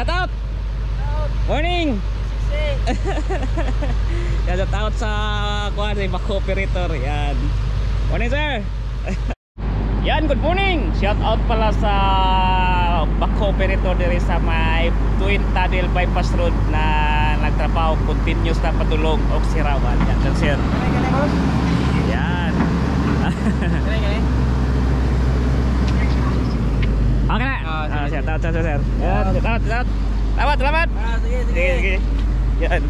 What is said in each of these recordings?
Shout out. Morning. Shout out sa kuan sa back operator. Yan. Morning sir. Yan, good morning. Shout out pala sa back operator diri sa may Twin Tunnel Bypass Road na nagtrabaho continuous na padulong og sirawan. Yan sir. Yan. Okay na. Shout out sir. Yan, shout out. Selamat. Sige. Yan.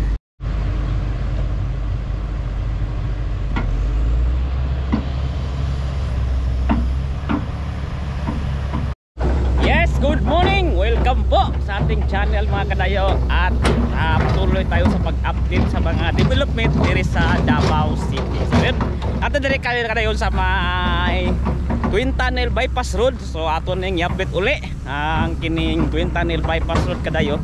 Yes, good morning. Welcome po sa ating channel mga kadayo at patuloy tayo sa pag-update sa mga development diri sa Davao City. So yun, ato diri kadayo sa may Twin Tunnel Bypass Road. So ato ning i-update uli ang kining Twin Tunnel Bypass Road kadayo.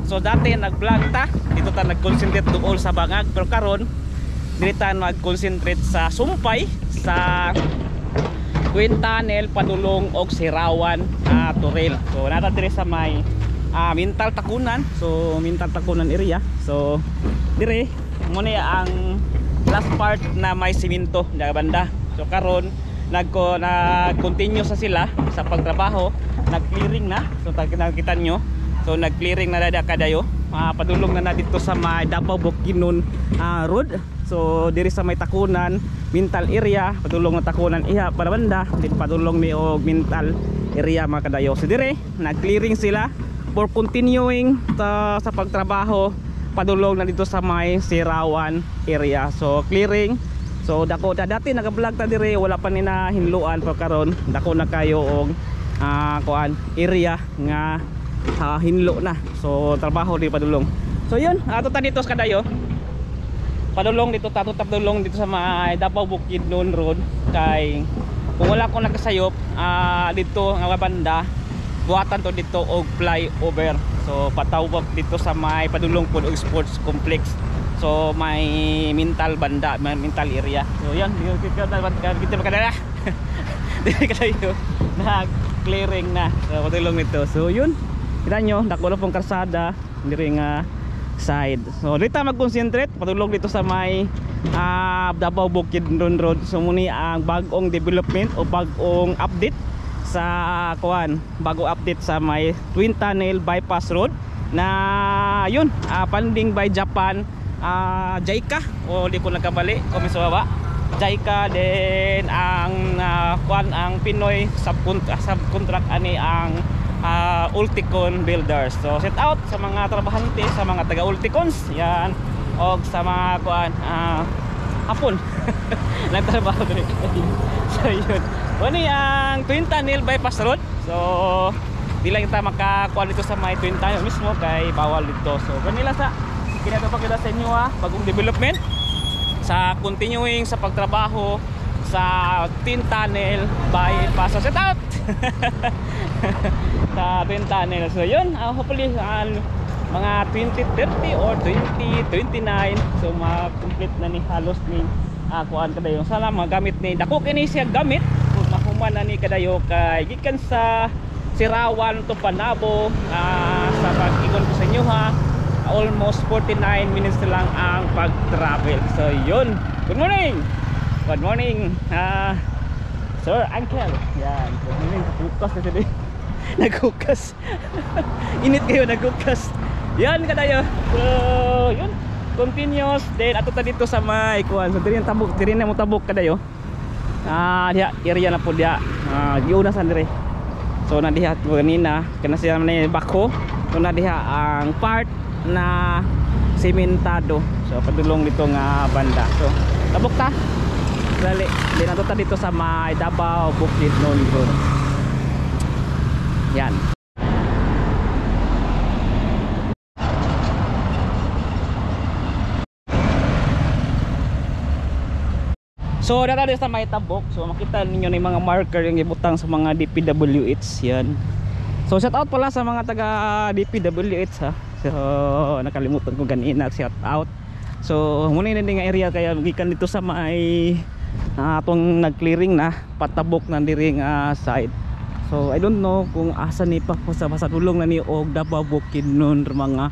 So dati nag-vlog ta, dito ta nag-concentrate dool sa Bangag, pero karon dili ta mag-concentrate sa Sumpay, sa Twin Tunnel padulong og Sirawan Turel. So nata diri sa may Mintal Takunan. So Mintal Takunan area. So dire mo ni ang last part na may simento na banda. So karon nag-continue sa sila sa pagtrabaho, nag-clearing na. So nakita nyo, so nag-clearing na dada kadayo, padulong na dito sa may Davao Bukidnon Road. So diri sa may Takunan Mintal area, padulong na Takunan iha para banda, din padulong ni og Mintal area mga kadayo. So dire nag-clearing sila for continuing sa pagtrabaho, padulong na dito sa may Sirawan area. So clearing. So dako dati naka-vlog ta dire, wala pa ni na hinluan, pero karon dako na kayo og kuan area nga hinlo na. So trabaho di padulong. So yun, ato ta dito sa kadayo. Padulong dito ta padulong dito sa may Davao Bukidnon Road kay kung wala ko nakasayop dito nga banda, buhatan to dito og flyover. So patawag dito sa may padulong pud og sports complex. So may Mintal banda, may Mintal area. So yan, kita makadala. Dili kayo nag-clearing na. So padulong nito. So yun, kita nyo, dako na pong karsada diri nga side. So dito mag-concentrate padulong dito sa may Davao Bukidnon Road. So muni ang bagong development o bagong update sa kuan, bagong update sa may Twin Tunnel Bypass Road na yun, funding by Japan, JICA o di ko nagkamali, komisawa JICA, then ang kuan ang Pinoy subcontract ani ang Ulticon Builders. So set out sa mga trabahante, sa mga taga Ulticons yan, o sa mga kuan hapon nagtrabaho dito. So yun, wani ang Twin Tunnel Bypass Road. So di lang kita makakuan dito sa may Twin Tunnel mismo kay bawal dito. So kanila sa kinatapag kita sa inyo bagong development sa continuing sa pagtrabaho sa Twin Tunnel Bypass. So set out sa Twin Tunnel. So yun, hopefully mga 2030 or 2029 so ma-complete na ni halos ni kuan kadayo. Sana magamit ni dako kini siya gamit kung mahuman na ni kadayo kay gikan sa Sirawan to Panabo sa pag-igon ko sa inyo almost 49 minutes lang ang pag-travel. So yun, good morning sir, uncle. Yan, good morning. Naghukas na sila. Naghukas. Init kayo, naghukas. Yan kadayo. So yun, continuous. Then ato ta dito sa may kuan. So diri na mo tabok kadayo. Diha area na po diha. Giuna sa dire. So na diha kanina kana siya man bako. So na diha ang part na sementado. So padulong dito nga banda. So tabok ta. Dali, din ato ta dito sa may Davao Bukidnon Road. Yan. So dito sa may tabok. So makita ninyo na yung mga marker yung ibutang sa mga DPWH. Yan. So shout out pala sa mga taga DPWH ha. So nakalimutan ko ganina, shout out. So muna yun nga area kaya gikan dito sa may atong nag-clearing na patabok na diring side. So I don't know kung asa ni pa po sa dulong na ni og Davao Bukidnon mga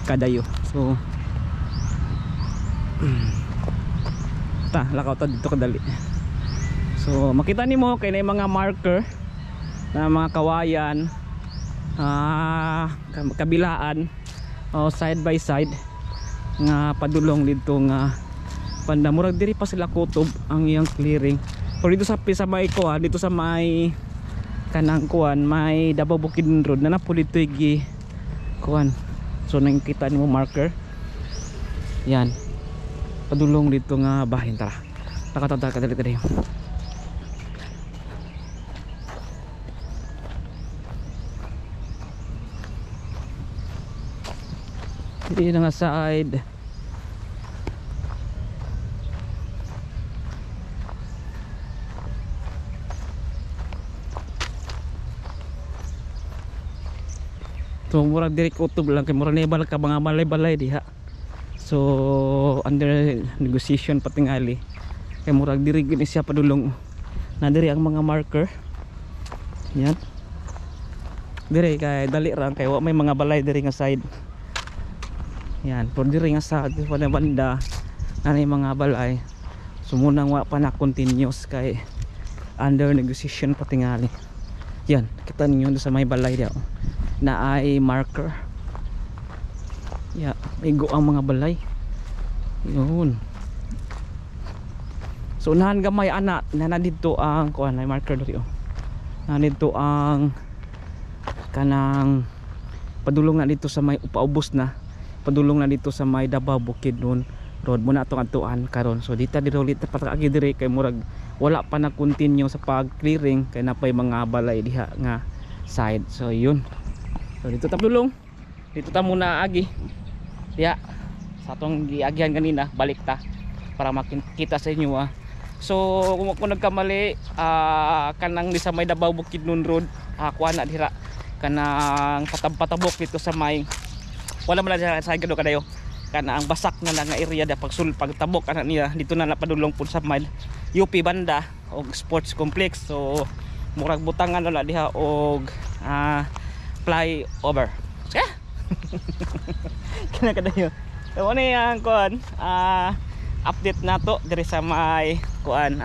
kadayo. So lakaw ta dito kadali. So makita nimo kay na mga marker na mga kawayan, kabilaan o side by side nga padulong dito nga banda. Murag diri pa sila kutob ang iyang clearing. Pero dito sa may kuan, dito sa may kanang kuan, may Davao Bukidnon Road na napulitoy gi kuan. So nakita nimo marker. Yan. Padulong dito nga bahin. Tara. Takatata kadali-dali. Dito na nga side. So murag diri kutob lang kay murag nebal ka mga balay-balay diha. So under negotiation patingali kay murag diri gini siya padulong. Na diri ang mga marker. Yan. Diri kay dali ra kay wa may mga balay diri nga side. Yan, por diri nga sa banda na mga balay. So munang wa pa na continuous kay under negotiation patingali. Yan, kita ninyo sa may balay diha na ay marker. Yeah, igo ang mga balay. Yun. So unahan gamay ana na dito ang kuan ay marker dito. Na dito ang kanang padulong na dito sa may upaubos na. Padulong na dito sa may Davao Bukidnon Road muna atong atuan karon. So dito ulit patagi diri kay murag wala pa na continue sa pag-clearing kay napay mga balay diha nga side. So yun. So dito ta padulong. Dito ta muna agi. Ya. Sa atong giagihan kanina, balik ta para makita sa inyo So kung ako nagkamali, kanang di sa may Davao Bukidnon Road, kuha na dira kanang patabok dito sa may wala man lang sa gado kadayo kana ang basak na nga area da pagtabok ana niya dito na napadulong pud sa may UP banda og sports complex. So murag butangan wala diha og flyover. Sige. Kana kadayo. So ano yang kuan update nato diri sa may kuan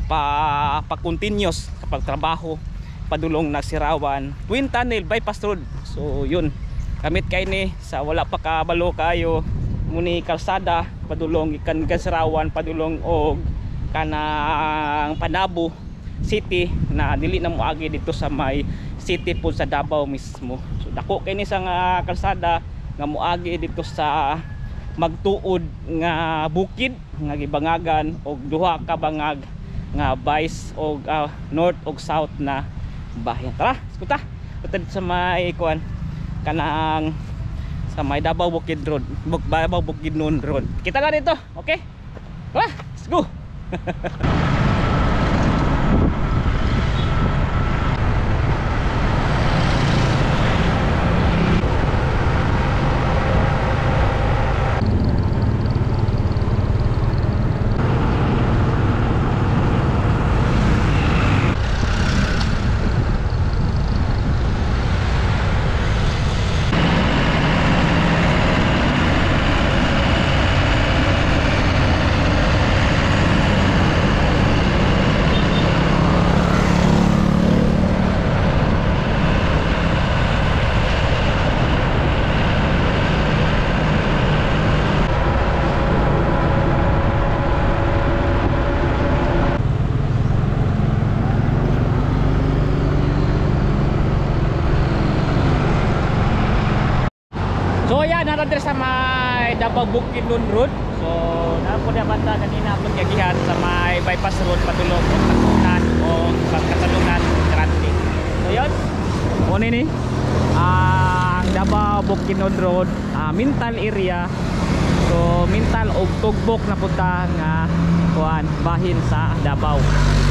pa continuous kapag trabaho padulong na Sirawan Twin Tunnel Bypass Road. So yun kamit kay ni sa wala pa kabalo kayo muni kalsada padulong ikan Sirawan padulong og kanang Panabo City na dili na moagi dito sa may city po sa Davao mismo. So dako kay ni sa nga kalsada nga moagi dito sa magtuod nga bukid nga gibangagan og duha ka bangag nga vice og north og south na bahin. Tara, skuta. Tutad sa may kuan kanang sa may Davao Bukidnon Road, Davao Bukidnon Road. Kita na dito. Okay? Tara, let's go. So yan, naradre sa may Davao Bukidnon Road. So napo na banda kanina pag yagihan sa may bypass road patulong o takunan o pagkatalungan grande. So yun, ano ni ang Davao Bukidnon Road, Mintal area. So Mintal og Tugbok na punta nga kuan bahin sa Davao.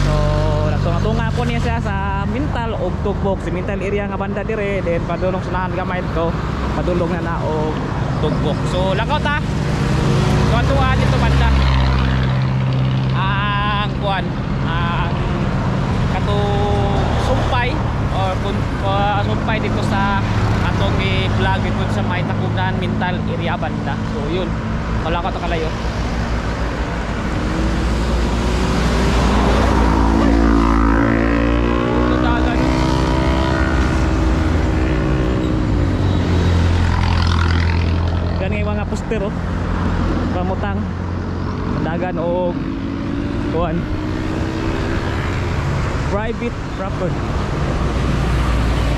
So natunga po niya siya sa Mintal og Tugbok, si Mintal area nga banda dire, then padulong sunahan gamay to padulong na og Tugbok. So lakaw ta tuwa dito banda ang kuan ang kato sumpay or sumpay dito sa atong i-vlog dito sa may Takunan Mintal area banda. So yun, wala ka to kalayo. Gani mga poster oh, pamutang dagan o kuan private property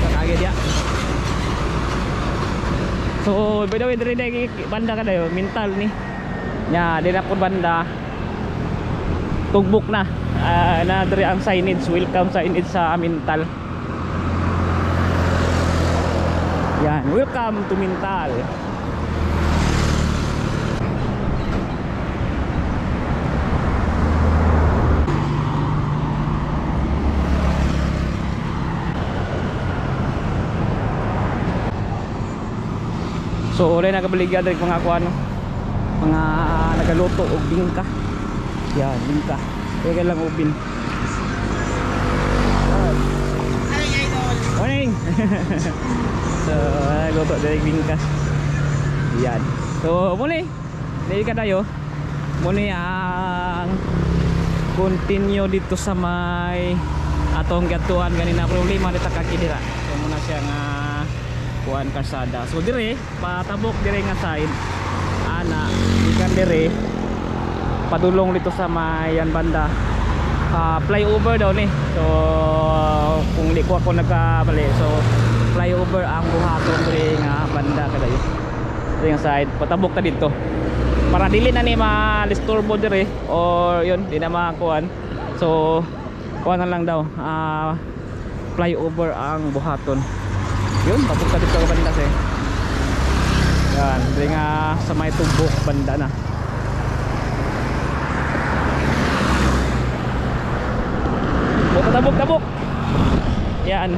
kakagid ya. So by the way diri na banda ka dayo Mintal ni nya dili na pud banda tugbok na na diri ang signage, welcome signage sa Mintal. Yan, welcome to Mintal. So ulit nagabaligya dari mga kuano, mga nagaluto og bingka. Yan, bingka. Kaya lang ubin. Morning. So nagaluto dari bingka. Yan. So muli, dili ka tayo. Muli ang continue dito sa may atong gatuan ganina problema dito kakidira. So muna siya nga kuan kasada. So dire patabok dire nga side ana ikan dire padulong dito sa mayan banda flyover daw ni. So kung di ko ako nagkamali, so flyover ang buhaton dire nga banda kadayo dire nga side patabok ta dito para dili na ni ma-disturbo dire or yun di na makuan. So kuan na lang daw flyover ang buhaton. Yun, papunta dito ka banda eh. Yan, hindi nga sa may tumbok banda na. Tabok-tabok. Yan.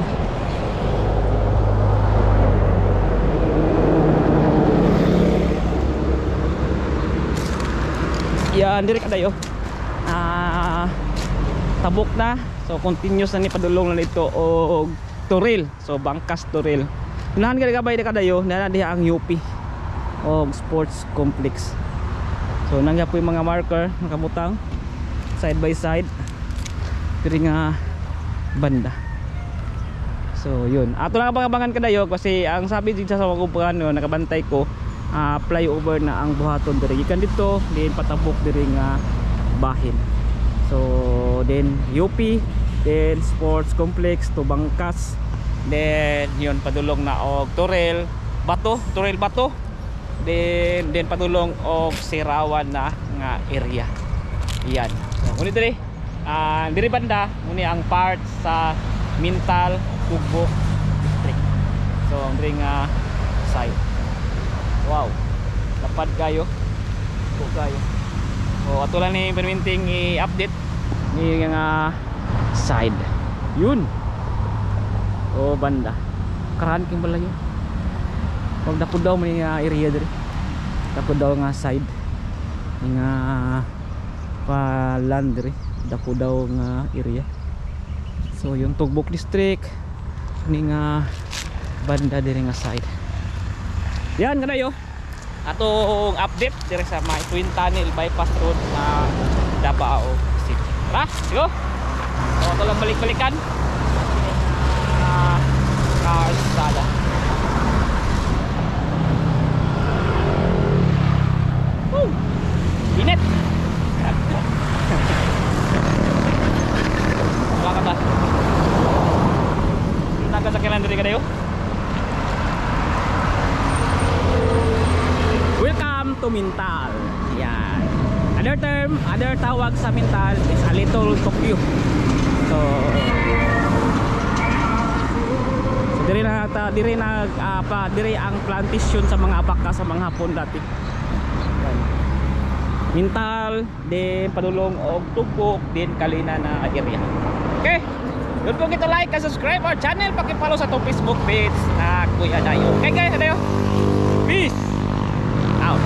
Yan, diri ka dayo. Tabok na. So continuous na ni padulong na nito og Toril, so Bangkas Toril. Unahan ka gabay na kadayo na diha ang UP o sports complex. So nangya po yung mga marker nakabutang side by side diri nga banda. So yun, ato lang abangan kadayo kasi ang sabi dito sa mga kumpanya nakabantay ko flyover na ang buhaton diri gikan dito din patabok diri nga bahin. So then UP, then sports complex to Bangkas, then yun padulong na og Toril Bato, then padulong og Sirawan na nga area. Yan. So muni diri diri banda muni ang part sa Mintal Tugbok district. So ang diri nga side. Wow. Lapad kayo. Kayo. So ato lang ni perminting i-update ni nga side. Yun. O banda. Karahan king bala yun. Pag dako daw may area diri. Dako daw nga side. Nga pa land diri. Dako daw nga area. So yung Tugbok district ni nga banda diri nga side. Yan kanayo. Atong update diri sa may Twin Tunnel bypass road na Davao City. Tara, go. So ito lang balik-balikan karsada. Init. Wala ka ba? Nagkasakyanan diri kayo. Welcome to Mintal. Yan. Other tawag sa Mintal is a little Tokyo. So diri ang plantation sa mga baka sa mga hapon dati. Yan. Mintal, din padulong og Tugbok, din Kalina na area. Okay. Don't forget to like and subscribe our channel. Paki-follow sa to Facebook page na Kuya Dayo. Okay guys, Dayo. Peace out.